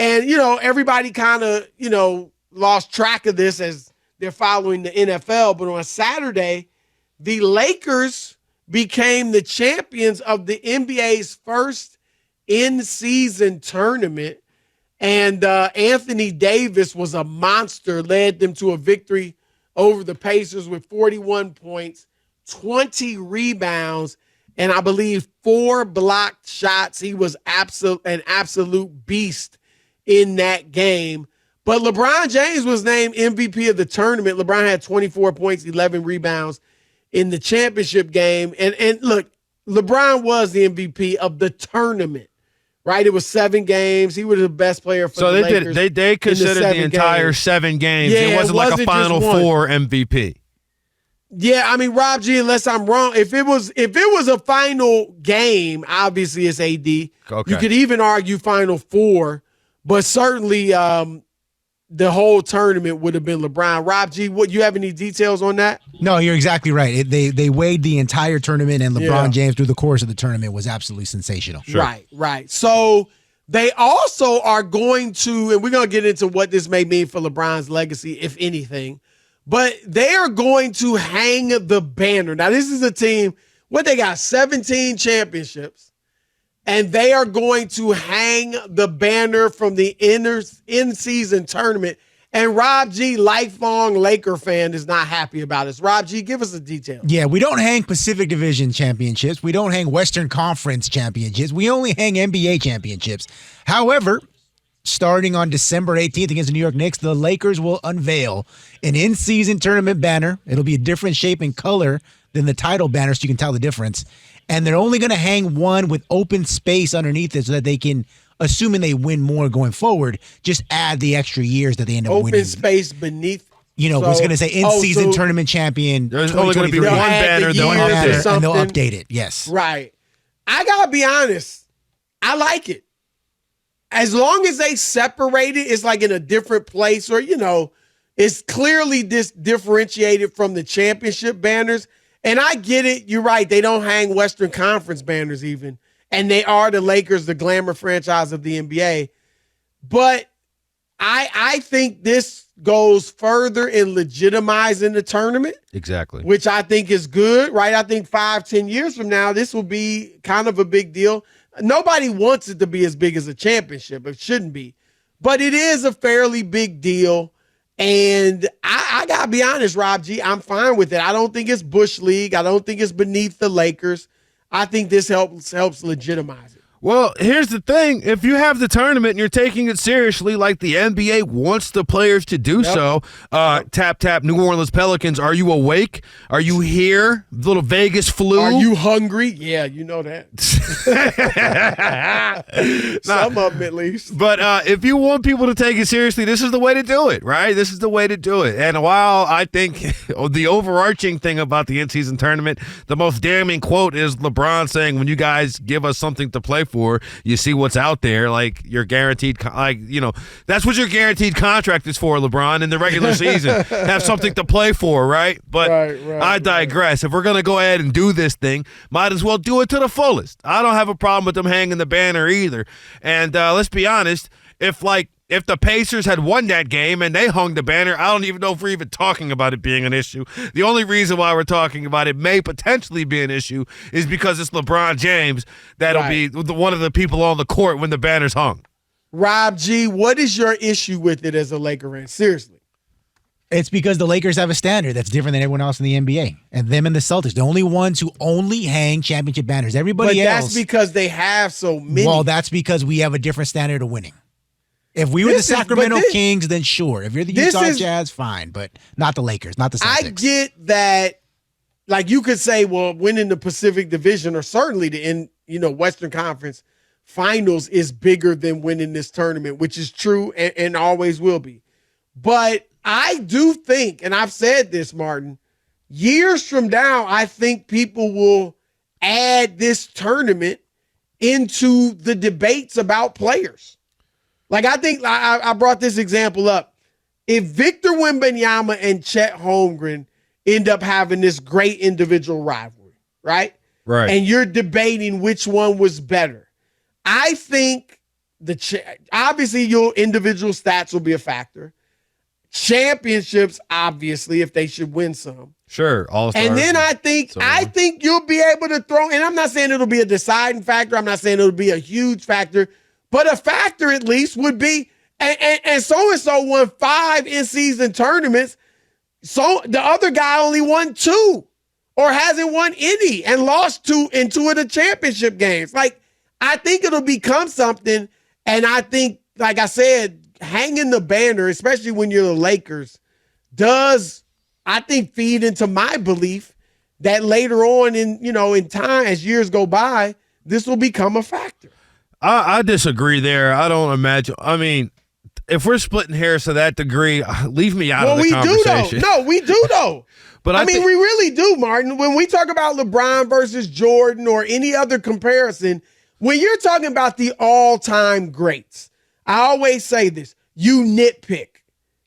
And, everybody kind of, lost track of this as they're following the NFL. But on Saturday, the Lakers became the champions of the NBA's first in-season tournament. And Anthony Davis was a monster, led them to a victory over the Pacers with 41 points, 20 rebounds, and I believe 4 blocked shots. He was an absolute beast in that game. But LeBron James was named MVP of the tournament. LeBron had 24 points, 11 rebounds in the championship game. And look, LeBron was the MVP of the tournament, right? It was 7 games. He was the best player for the Lakers. They considered the entire 7 games. Yeah, it wasn't like a Final Four MVP. Yeah, I mean, Rob G, unless I'm wrong, if it was a final game, obviously it's AD. Okay. You could even argue Final Four, but certainly the whole tournament would have been LeBron. Rob G, what, you have any details on that? No, you're exactly right. They weighed the entire tournament, and LeBron James through the course of the tournament was absolutely sensational. Sure. Right. So they also are going to, and we're going to get into what this may mean for LeBron's legacy, if anything, but they are going to hang the banner. Now, this is a team, they got 17 championships, and they are going to hang the banner from the in-season tournament. And Rob G, lifelong Laker fan, is not happy about this. Rob G, give us the details. Yeah, we don't hang Pacific Division championships. We don't hang Western Conference championships. We only hang NBA championships. However, starting on December 18th against the New York Knicks, the Lakers will unveil an in-season tournament banner. It'll be a different shape and color than the title banner, so you can tell the difference. And they're only going to hang one with open space underneath it so that they can, assuming they win more going forward, just add the extra years that they end up winning. Open space beneath. I was going to say in-season tournament champion. There's only going to be one banner. And they'll update it. Yes. Right. I got to be honest. I like it. As long as they separate it, it's like in a different place, or, it's clearly differentiated from the championship banners. And I get it. You're right. They don't hang Western Conference banners even. And they are the Lakers, the glamour franchise of the NBA. But I think this goes further in legitimizing the tournament. Exactly. Which I think is good, right? I think 5-10 years from now, this will be kind of a big deal. Nobody wants it to be as big as a championship. It shouldn't be. But it is a fairly big deal. And I got to be honest, Rob G, I'm fine with it. I don't think it's Bush League. I don't think it's beneath the Lakers. I think this helps legitimize it. Well, here's the thing. If you have the tournament and you're taking it seriously like the NBA wants the players to do so, tap, New Orleans Pelicans, are you awake? Are you here? Little Vegas flu? Are you hungry? Yeah, you know that. Some of them at least. But if you want people to take it seriously, this is the way to do it, right? This is the way to do it. And while I think the overarching thing about the in-season tournament, the most damning quote is LeBron saying, when you guys give us something to play for, you see what's out there, like you're guaranteed, that's what your guaranteed contract is for, LeBron, in the regular season. Have something to play for, right? But I digress. If we're going to go ahead and do this thing, might as well do it to the fullest. I don't have a problem with them hanging the banner either. And let's be honest, if the Pacers had won that game and they hung the banner, I don't even know if we're even talking about it being an issue. The only reason why we're talking about it may potentially be an issue is because it's LeBron James that'll be one of the people on the court when the banner's hung. Rob G, what is your issue with it as a Laker fan? Seriously. It's because the Lakers have a standard that's different than everyone else in the NBA. And them and the Celtics, the only ones who only hang championship banners. Everybody else. But that's because they have so many. Well, that's because we have a different standard of winning. If we were the Sacramento Kings, then sure. If you're the Utah Jazz, fine. But not the Lakers, not the Celtics. I get that. Like, you could say, well, winning the Pacific Division or certainly the Western Conference Finals is bigger than winning this tournament, which is true and always will be. But I do think, and I've said this, Martin, years from now, I think people will add this tournament into the debates about players. Like, I think I brought this example up. If Victor Wembanyama and Chet Holmgren end up having this great individual rivalry, right? Right. And you're debating which one was better, I think obviously your individual stats will be a factor. Championships, obviously, if they should win some. Sure, all-stars. And then I think you'll be able to throw, and I'm not saying it'll be a deciding factor. I'm not saying it'll be a huge factor, but a factor at least would be, and so-and-so won 5 in-season tournaments. So the other guy only won 2 or hasn't won any and lost 2 in 2 of the championship games. Like, I think it'll become something, and I think, like I said, hanging the banner, especially when you're the Lakers, does, I think, feed into my belief that later on in time, as years go by, this will become a factor. I disagree there. I don't imagine. I mean, if we're splitting hairs to that degree, leave me out of the conversation. We do, though. No, we do, though. But I mean, we really do, Martin. When we talk about LeBron versus Jordan or any other comparison, when you're talking about the all-time greats, I always say this, you nitpick.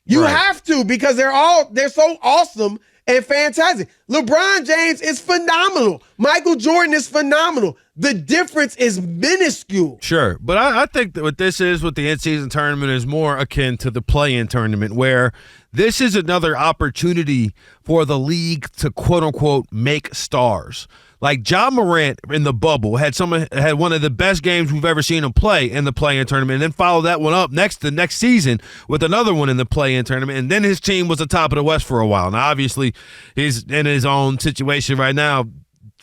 You have to, because they're so awesome and fantastic. LeBron James is phenomenal. Michael Jordan is phenomenal. The difference is minuscule. Sure, but I think that what this is with the in-season tournament is more akin to the play-in tournament, where this is another opportunity for the league to quote-unquote make stars. Like Ja Morant in the bubble had one of the best games we've ever seen him play in the play-in tournament, and then followed that one up the next season with another one in the play-in tournament, and then his team was the top of the West for a while. Now, obviously, he's in his own situation right now,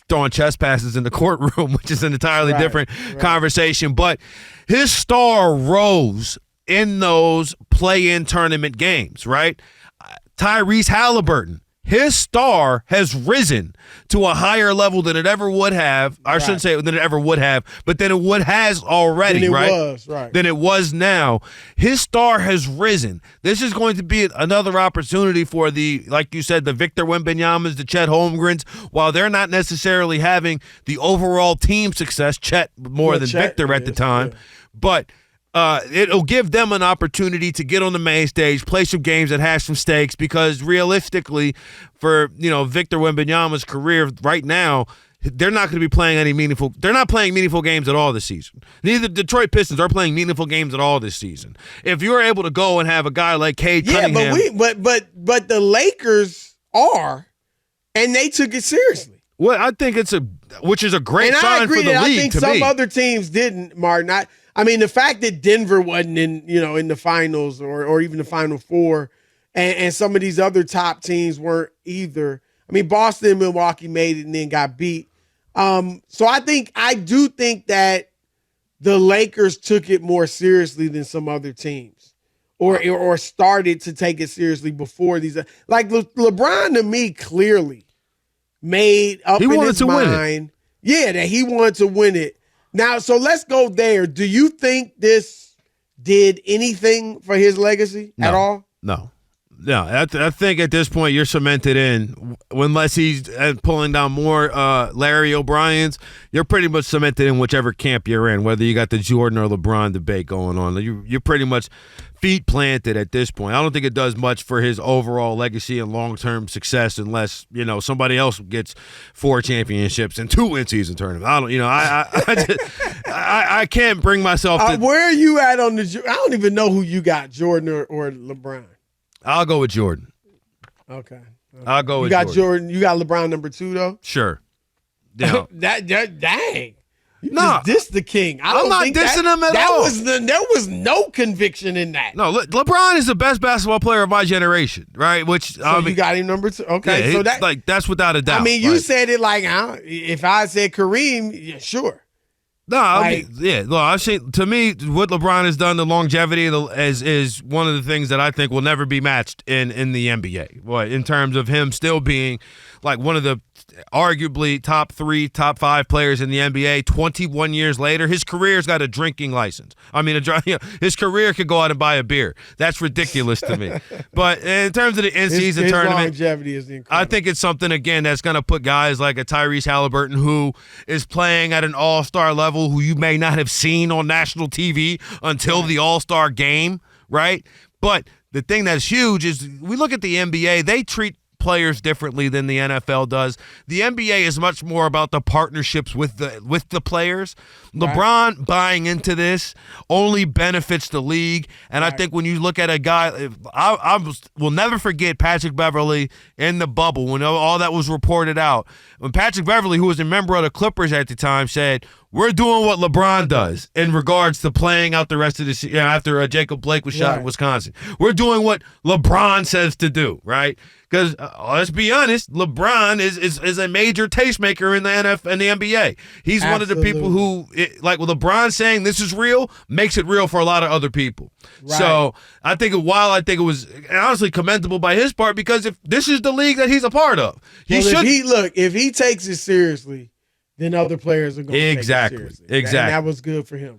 throwing chess passes in the courtroom, which is an entirely different conversation. But his star rose in those play-in tournament games, right? Tyrese Halliburton, his star has risen to a higher level than it ever would have. I shouldn't say than it ever would have, but than it has already, than it was now. His star has risen. This is going to be another opportunity for like you said, the Victor Wembanyama's, the Chet Holmgrens, while they're not necessarily having the overall team success, Chet more than Victor at the time, but it'll give them an opportunity to get on the main stage, play some games that have some stakes, because realistically, for Victor Wembanyama's career right now, they're not going to be playing they're not playing meaningful games at all this season. Neither Detroit Pistons are playing meaningful games at all this season. If you're able to go and have a guy like Cade Cunningham, but the Lakers are, and they took it seriously. Well, I think which is a great sign for the league. I think some other teams didn't, Martin. I mean, the fact that Denver wasn't in the finals or even the Final Four, and some of these other top teams weren't either. I mean, Boston and Milwaukee made it and then got beat. So I do think that the Lakers took it more seriously than some other teams, or started to take it seriously before these. Like LeBron, to me, clearly made up in his mind, that he wanted to win it. Now, so let's go there. Do you think this did anything for his legacy at all? No. I think at this point you're cemented in. Unless he's pulling down more Larry O'Briens, you're pretty much cemented in whichever camp you're in, whether you got the Jordan or LeBron debate going on. You're pretty much feet planted at this point. I don't think it does much for his overall legacy and long-term success unless, somebody else gets 4 championships and 2 in-season tournaments. I can't bring myself to. Where are you at on the? I don't even know who you got, Jordan or LeBron. I'll go with Jordan. Okay. I'll go with Jordan. You got LeBron number 2 though. Sure. Yeah. Dang. Just diss the king. I'm not dissing him at all. There was no conviction in that. No, LeBron is the best babasketball player of my generation, right? Which you got him number 2. Okay, yeah, so that's without a doubt. I mean, you said it like if I said Kareem, yeah, sure. No, I've seen. To me, what LeBron has done, the longevity is one of the things that I think will never be matched in the NBA. In terms of him still being like one of the arguably top 3, top 5 players in the NBA 21 years later. His career's got a drinking license. I mean, his career could go out and buy a beer. That's ridiculous to me. But in terms of the in-season tournament, longevity is incredible. I think it's something, again, that's going to put guys like a Tyrese Halliburton, who is playing at an all-star level, who you may not have seen on national TV until the all-star game, right? But the thing that's huge is we look at the NBA, they treat players differently than the NFL does. The NBA is much more about the partnerships with the players. Right. LeBron buying into this only benefits the league, and Right. I think when you look at a guy, will never forget Patrick Beverley in the bubble when all that was reported out. When Patrick Beverley, who was a member of the Clippers at the time, said, "We're doing what LeBron does in regards to playing out the rest of the season after Jacob Blake was shot in Wisconsin. We're doing what LeBron says to do," right? Because let's be honest, LeBron is a major tastemaker in the NFL and the NBA. He's one of the people who, like LeBron saying this is real, makes it real for a lot of other people. Right. So I think it was honestly commendable by his part, because if this is the league that he's a part of, if he takes it seriously, then other players are going to take it seriously. Exactly. And that was good for him.